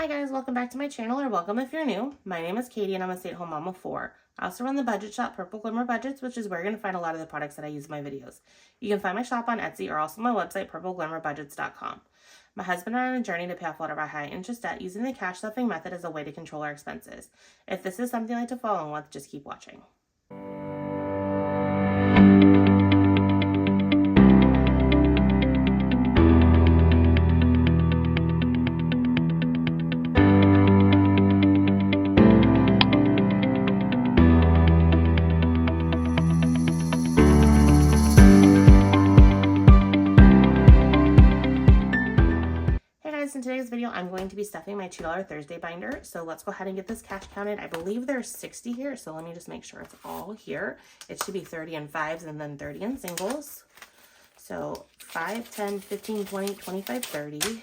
Hi guys, welcome back to my channel, or welcome if you're new. My name is Katie and I'm a stay-at-home mom of 4. I also run the budget shop Purple Glimmer Budgets, which is where you're going to find a lot of the products that I use in my videos. You can find my shop on Etsy or also my website, PurpleGlimmerBudgets.com. My husband and I are on a journey to pay off a lot of our high interest debt using the cash stuffing method as a way to control our expenses. If this is something you'd like to follow along with, just keep watching. In today's video, I'm going to be stuffing my $2 Thursday binder. So let's go ahead and get this cash counted. I believe there's 60 here, so let me just make sure it's all here. It should be 30 in fives and then 30 in singles. So 5, 10, 15, 20, 25, 30.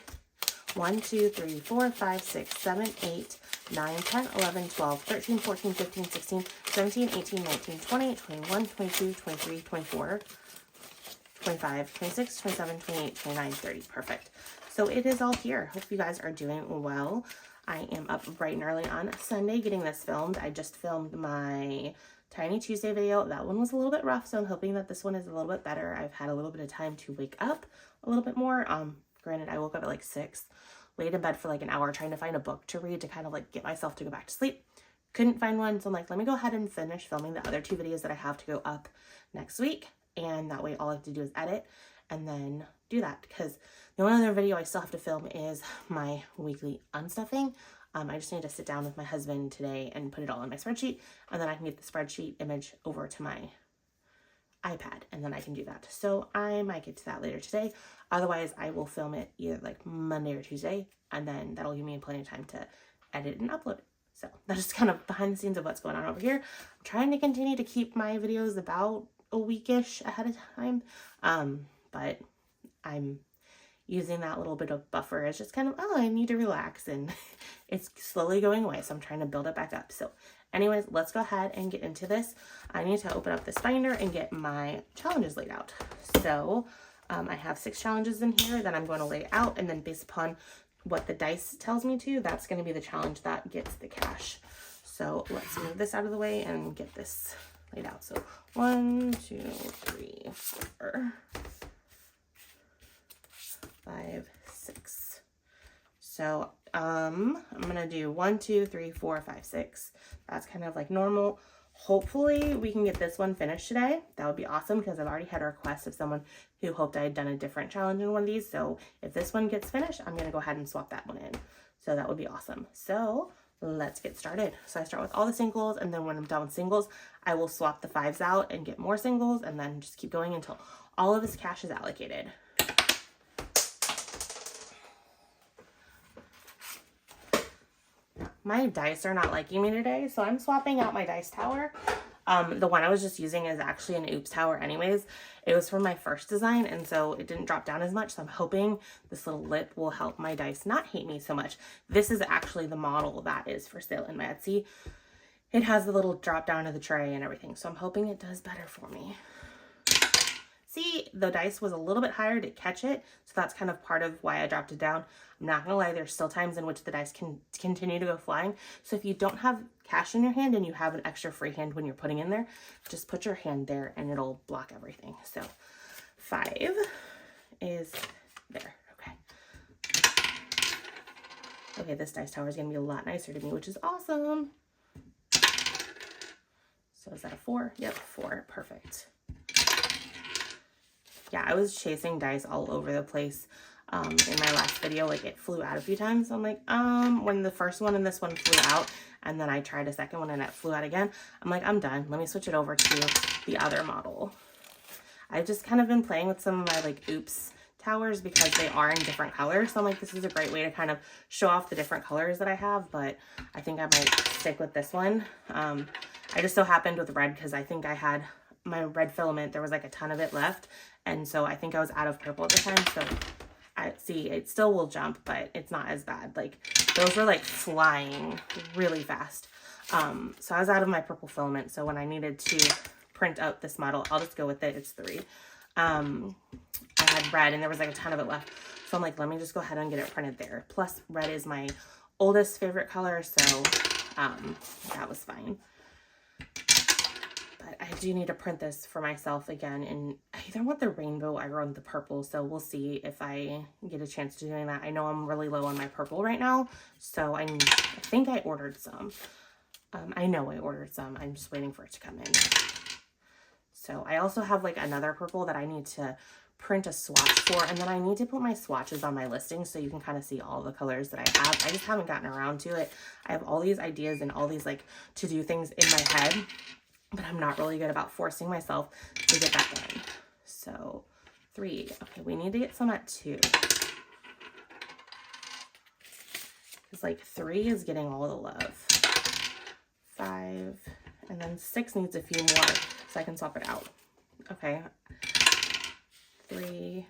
1, 2, 3, 4, 5, 6, 7, 8, 9, 10, 11, 12, 13, 14, 15, 16, 17, 18, 19, 20, 21, 22, 23, 24, 25, 26, 27, 28, 29, 30. Perfect. So it is all here. Hope you guys are doing well. I am up bright and early on Sunday getting this filmed. I just filmed my Tiny Tuesday video. That one was a little bit rough, so I'm hoping that this one is a little bit better. I've had a little bit of time to wake up a little bit more. Granted, I woke up at like 6, laid in bed for like an hour trying to find a book to read to kind of like get myself to go back to sleep. Couldn't find one, so I'm like, let me go ahead and finish filming the other 2 videos that I have to go up next week. And that way all I have to do is edit and then do that, because the only other video I still have to film is my weekly unstuffing. I just need to sit down with my husband today and put it all in my spreadsheet, and then I can get the spreadsheet image over to my iPad, and then I can do that. So I might get to that later today. Otherwise, I will film it either like Monday or Tuesday, and then that'll give me plenty of time to edit and upload it. So that's just kind of behind the scenes of what's going on over here. I'm trying to continue to keep my videos about a weekish ahead of time, but I'm using that little bit of buffer as just kind of, oh, I need to relax, and it's slowly going away, so I'm trying to build it back up. So anyways, let's go ahead and get into this. I need to open up this binder and get my challenges laid out. So I have 6 challenges in here that I'm going to lay out, and then based upon what the dice tells me to, that's going to be the challenge that gets the cash. So let's move this out of the way and get this laid out. So 1, 2, 3, 4, 5, 6. So I'm gonna do 1, 2, 3, 4, 5, 6. That's kind of like normal. Hopefully we can get this one finished today. That would be awesome, because I've already had a request of someone who hoped I had done a different challenge in one of these. So if this one gets finished, I'm gonna go ahead and swap that one in. So that would be awesome. So let's get started. So I start with all the singles, and then when I'm done with singles, I will swap the 5s out and get more singles, and then just keep going until all of this cash is allocated. My dice are not liking me today, so I'm swapping out my dice tower. The one I was just using is actually an Oops tower anyways. It was from my first design, and so it didn't drop down as much, so I'm hoping this little lip will help my dice not hate me so much. This is actually the model that is for sale in my Etsy. It has the little drop down of the tray and everything, so I'm hoping it does better for me. See, the dice was a little bit higher to catch it, so that's kind of part of why I dropped it down. I'm not gonna lie, there's still times in which the dice can continue to go flying. So if you don't have cash in your hand and you have an extra free hand when you're putting in there, just put your hand there and it'll block everything. So 5 is there, okay. Okay, this dice tower is gonna be a lot nicer to me, which is awesome. So is that a 4? Yep, 4, perfect. Yeah, I was chasing dice all over the place in my last video. Like, it flew out a few times. I'm like, when the first one and this one flew out, and then I tried a second one and it flew out again, I'm like, I'm done. Let me switch it over to the other model. I've just kind of been playing with some of my like Oops towers because they are in different colors. So I'm like, this is a great way to kind of show off the different colors that I have, but I think I might stick with this one. I just so happened with red, because I think I had my red filament, there was like a ton of it left, and so I think I was out of purple at the time. So I see it still will jump, but it's not as bad. Like, those were like flying really fast. So I was out of my purple filament, so when I needed to print out this model, I'll just go with it. It's 3. I had red and there was like a ton of it left, so I'm like, let me just go ahead and get it printed there. Plus red is my oldest favorite color, so that was fine. But I do need to print this for myself again, and I either want the rainbow or I want the purple, so we'll see if I get a chance to doing that. I know I'm really low on my purple right now, so I think I ordered some. I know I ordered some. I'm just waiting for it to come in. So I also have like another purple that I need to print a swatch for, and then I need to put my swatches on my listing so you can kind of see all the colors that I have. I just haven't gotten around to it. I have all these ideas and all these like to do things in my head, but I'm not really good about forcing myself to get that done. So 3. Okay, we need to get some at 2. It's like 3 is getting all the love. 5, and then 6 needs a few more so I can swap it out. Okay. 3.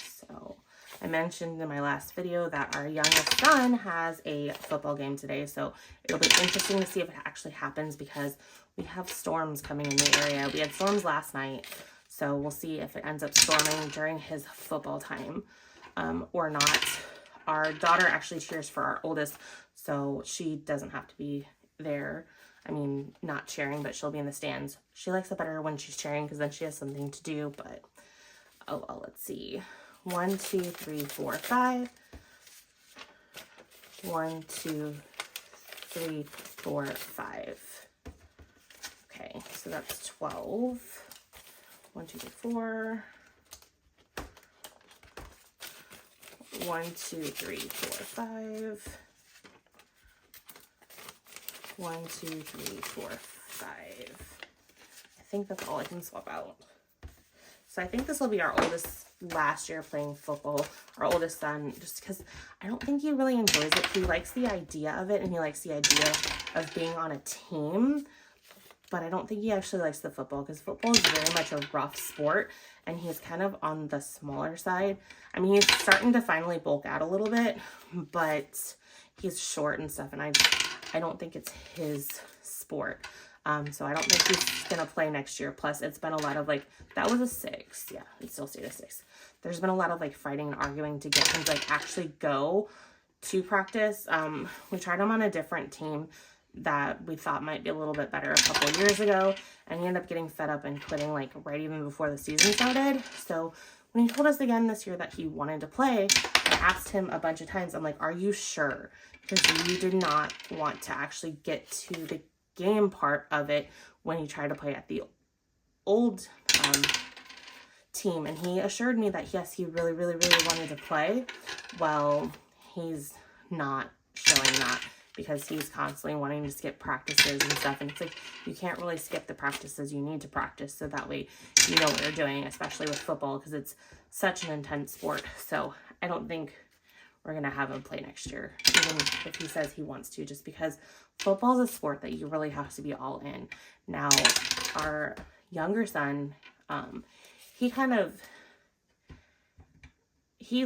So I mentioned in my last video that our youngest son has a football game today, so it'll be interesting to see if it actually happens because we have storms coming in the area. We had storms last night, so we'll see if it ends up storming during his football time or not. Our daughter actually cheers for our oldest, so she doesn't have to be there. I mean, not cheering, but she'll be in the stands. She likes it better when she's cheering because then she has something to do, but oh well, let's see. 1, 2, 3, 4, 5. 1, 2, 3, 4, 5. Okay, so that's 12. 1, 2, 3, 4. 1, 2, 3, 4, 5. 1, 2, 3, 4, 5. I think that's all I can swap out. So I think this will be our oldest last year playing football, our oldest son, just because I don't think he really enjoys it. He likes the idea of it and he likes the idea of being on a team, but I don't think he actually likes the football because football is very much a rough sport and he's kind of on the smaller side. I mean, he's starting to finally bulk out a little bit, but he's short and stuff, and I don't think it's his sport. So I don't think he's going to play next year. Plus, it's been a lot of, like, that was a 6. Yeah, it still stayed a 6. There's been a lot of, like, fighting and arguing to get him to, like, actually go to practice. We tried him on a different team that we thought might be a little bit better a couple of years ago, and he ended up getting fed up and quitting, like, right even before the season started. So when he told us again this year that he wanted to play, I asked him a bunch of times, I'm like, are you sure? Because you did not want to actually get to the game part of it when he tried to play at the old team. And he assured me that, yes, he really, really, really wanted to play. Well, he's not showing that because he's constantly wanting to skip practices and stuff. And it's like, you can't really skip the practices. You need to practice so that way you know what you're doing, especially with football because it's such an intense sport. So I don't think we're going to have him play next year, even if he says he wants to, just because football is a sport that you really have to be all in. Now, our younger son, he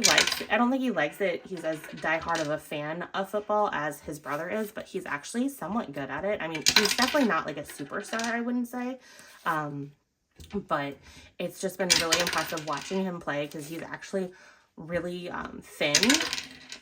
likes it. I don't think he likes it. He's as diehard of a fan of football as his brother is, but he's actually somewhat good at it. I mean, he's definitely not like a superstar, I wouldn't say. But it's just been really impressive watching him play because he's actually really thin.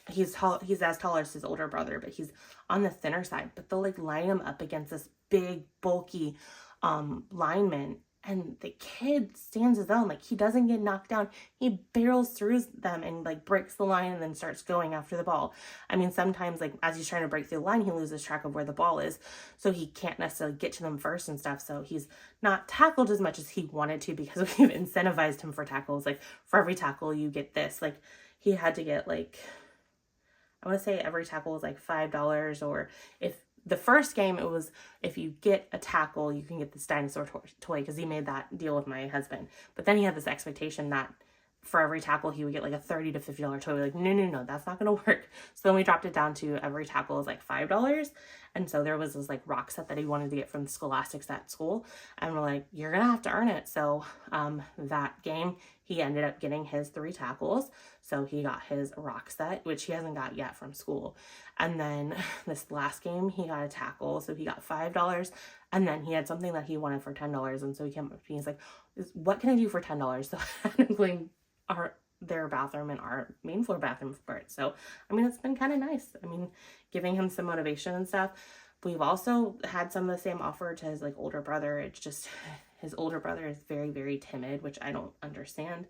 He's tall, he's as tall as his older brother, but he's on the thinner side. But they'll like line him up against this big, bulky lineman, and the kid stands his own. Like, he doesn't get knocked down. He barrels through them and like breaks the line and then starts going after the ball. I mean, sometimes like as he's trying to break through the line, he loses track of where the ball is, so he can't necessarily get to them first and stuff. So he's not tackled as much as he wanted to because we've incentivized him for tackles. Like, for every tackle you get this. Like, he had to get like, I want to say every tackle was like $5, or if the first game it was, if you get a tackle, you can get this dinosaur toy, because he made that deal with my husband. But then he had this expectation that for every tackle he would get like a $30 to $50 toy. We're like, no, that's not going to work. So then we dropped it down to every tackle is like $5. And so there was this like rock set that he wanted to get from the Scholastics at school. And we're like, you're going to have to earn it. So that game, he ended up getting his 3 tackles. So he got his rock set, which he hasn't got yet from school. And then this last game, he got a tackle. So he got $5. And then he had something that he wanted for $10. And so he came up to me, he's like, what can I do for $10? So I'm going, their bathroom and our main floor bathroom for it. So, I mean, it's been kind of nice. I mean, giving him some motivation and stuff. We've also had some of the same offer to his like older brother. It's just his older brother is very, very timid, which I don't understand.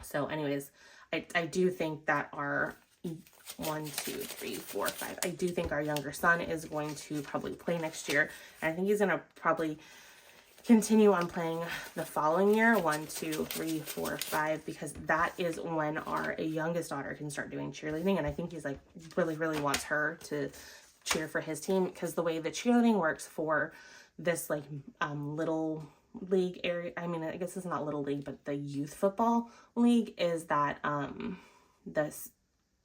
So anyways, I do think that our 1, 2, 3, 4, 5, I do think our younger son is going to probably play next year. And I think he's going to probably continue on playing the following year, 1, 2, 3, 4, 5, because that is when our youngest daughter can start doing cheerleading. And I think he's like really, really wants her to cheer for his team, because the way the cheerleading works for this like little league area, I mean, I guess it's not little league, but the youth football league, is that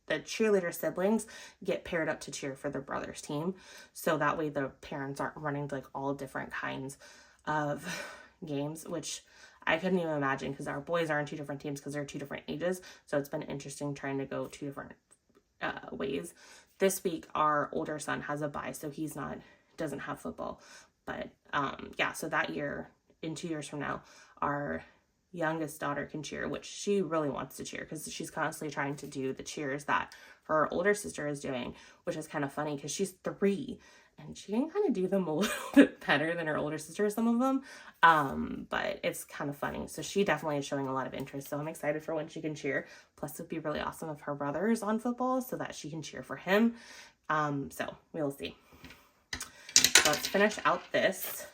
the cheerleader siblings get paired up to cheer for their brother's team. So that way the parents aren't running like all different kinds of games, which I couldn't even imagine, because our boys are in 2 different teams because they're 2 different ages. So it's been interesting trying to go 2 different ways. This week our older son has a bye, so he's doesn't have football. But yeah, so that year, in 2 years from now, our youngest daughter can cheer, which she really wants to cheer because she's constantly trying to do the cheers that her older sister is doing, which is kind of funny because she's 3 and she can kind of do them a little bit better than her older sister, some of them. But it's kind of funny. So she definitely is showing a lot of interest. So I'm excited for when she can cheer. Plus it'd be really awesome if her brother is on football so that she can cheer for him. So we'll see. So let's finish out this.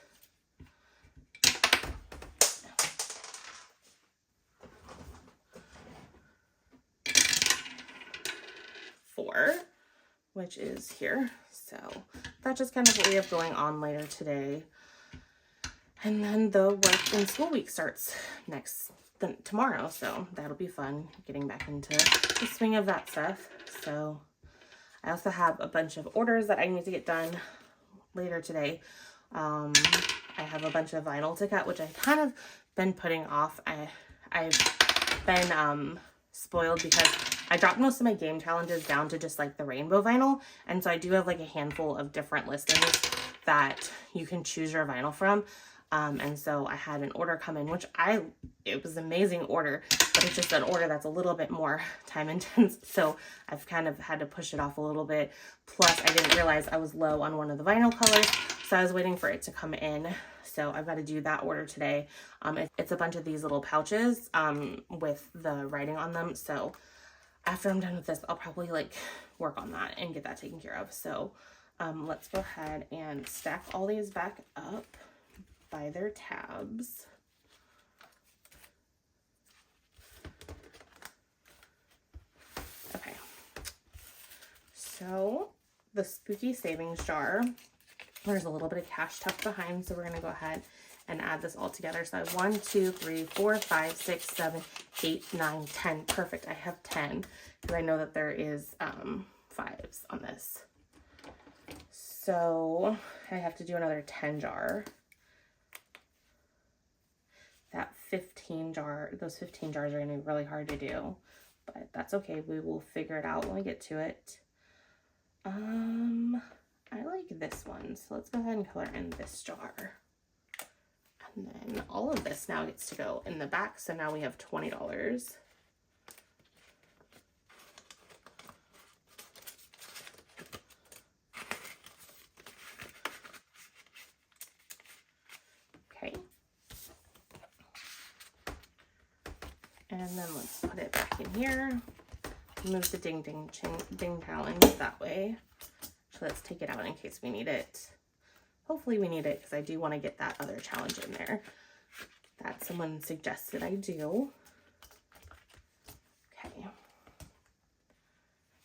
Which is here. So that's just kind of what we have going on later today. And then the work and school week starts tomorrow. So that'll be fun, getting back into the swing of that stuff. So I also have a bunch of orders that I need to get done later today. I have a bunch of vinyl to cut, which I've kind of been putting off. I've been spoiled because I dropped most of my game challenges down to just like the rainbow vinyl. And so I do have like a handful of different listings that you can choose your vinyl from. And so I had an order come in, which it was an amazing order, but it's just an order that's a little bit more time intense. So I've kind of had to push it off a little bit. Plus I didn't realize I was low on one of the vinyl colors. So I was waiting for it to come in. So I've got to do that order today. It's a bunch of these little pouches with the writing on them. So after I'm done with this, I'll probably like work on that and get that taken care of. So let's go ahead and stack all these back up by their tabs. Okay. So the spooky savings jar, there's a little bit of cash tucked behind. So we're going to go ahead and add this all together. So I have 1, 2, 3, 4, 5, 6, 7, 8, 9, 10. Perfect. I have 10 because I know that there is 5s on this. So I have to do another 10 jar. That 15 jar, those 15 jars are going to be really hard to do, but that's okay. We will figure it out when we get to it. I like this one. So let's go ahead and color in this jar. And then all of this now gets to go in the back. So now we have $20. Okay. And then let's put it back in here. Move the ding challenge that way. So let's take it out in case we need it. Hopefully we need it because I do want to get that other challenge in there that someone suggested I do. Okay.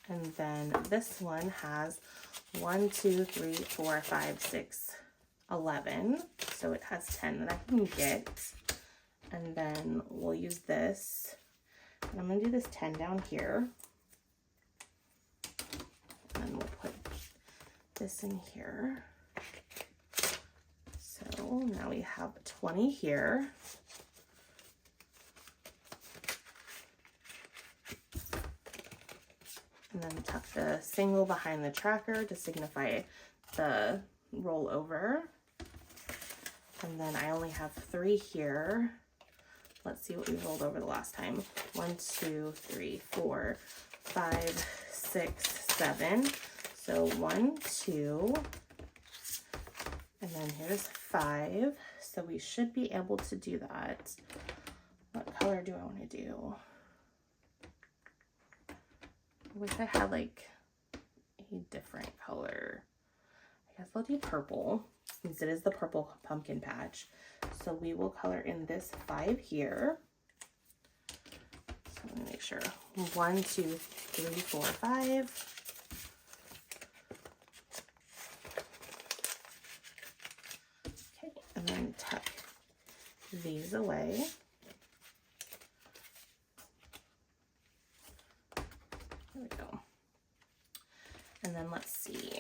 And then this one has 1, 2, 3, 4, 5, 6, 11. So it has 10 that I can get. And then we'll use this. And I'm going to do this 10 down here. And then we'll put this in here. So now we have 20 here. And then tuck the single behind the tracker to signify the rollover. And then I only have 3 here. let's see what we rolled over the last time. 1, 2, 3, 4, 5, 6, 7. So 1, 2, and then here's 5. So we should be able to do that. What color do I want to do? I wish I had like a different color. I guess I'll do purple, since it is the purple pumpkin patch. So we will color in this 5 here. So let me make sure. 1, 2, 3, 4, 5. Okay, and then tuck these away. There we go. And then let's see.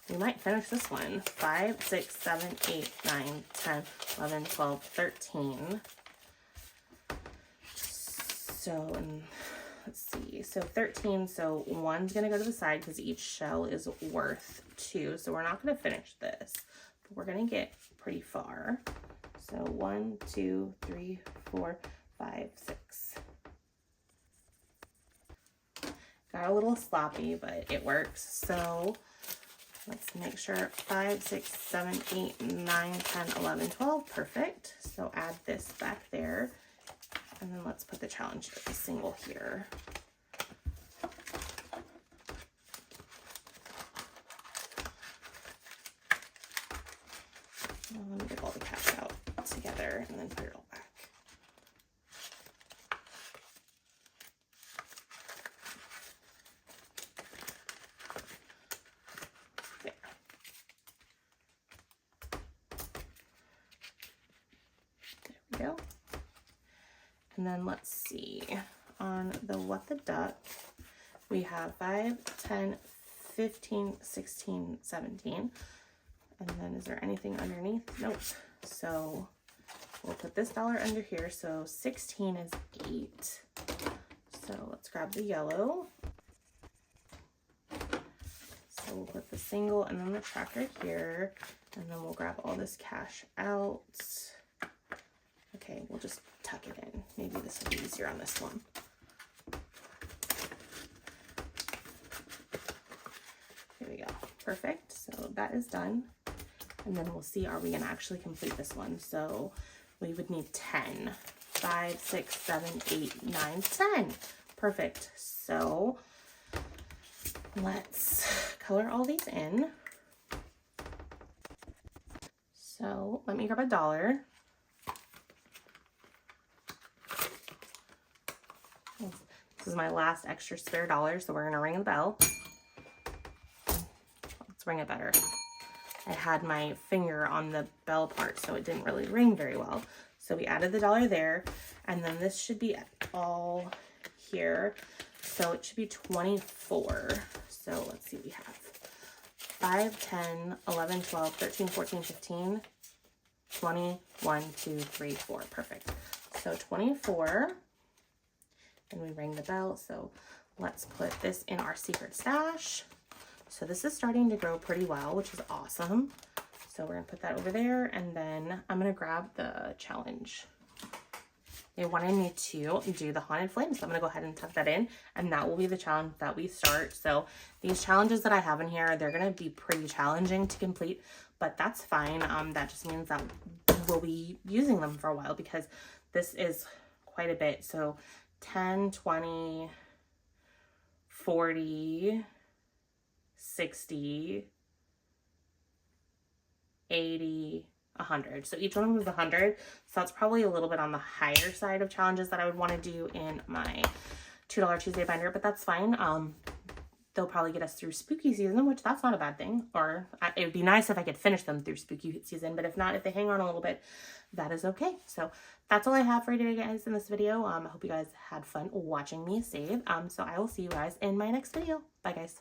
We might finish this one. 5, 6, 7, 8, 9, 10, 11, 12, 13. So, and let's see. So 13, so 1's going to go to the side because each shell is worth 2. So we're not going to finish this, but we're going to get pretty far. So 1, 2, 3, 4, 5, 6. Got a little sloppy, but it works. So let's make sure 5, 6, 7, 8, 9, 10, 11, 12. Perfect. So add this back there. And then let's put the challenge as a single here. Let me get all the cash out together and then put it all back. Go. And then let's see, on the What the Duck, we have 5, 10, 15, 16, 17. And then is there anything underneath? Nope. So we'll put this dollar under here. So 16 is 8. So let's grab the yellow. So we'll put the single and then the tracker here. And then we'll grab all this cash out. Okay, we'll just tuck it in. Maybe this will be easier on this one. Here we go. Perfect. So that is done. And then we'll see, are we going to actually complete this one? So we would need 10. 5, 6, 7, 8, 9, 10. Perfect. So let's color all these in. So let me grab a dollar. This is my last extra spare dollar, so we're going to ring the bell. Let's ring it better. I had my finger on the bell part, so it didn't really ring very well. So we added the dollar there, and then this should be all here. So it should be 24. So let's see, we have 5, 10, 11, 12, 13, 14, 15, 20, 1, 2, 3, 4. Perfect. So 24. And we ring the bell. So let's put this in our secret stash. So this is starting to grow pretty well, which is awesome. So we're gonna put that over there, and then I'm gonna grab the challenge. They wanted me to do the Haunted Flame, so I'm gonna go ahead and tuck that in, and that will be the challenge that we start. So these challenges that I have in here, they're gonna be pretty challenging to complete, but that's fine. That just means that we'll be using them for a while because this is quite a bit. So 10, 20, 40, 60, 80, 100. So each one of them is 100. So that's probably a little bit on the higher side of challenges that I would want to do in my $2 Tuesday binder, but that's fine. They'll probably get us through spooky season, which that's not a bad thing. Or it would be nice if I could finish them through spooky season, but if not, if they hang on a little bit, that is okay. So that's all I have for you today, guys, in this video. I hope you guys had fun watching me save. So I will see you guys in my next video. Bye, guys.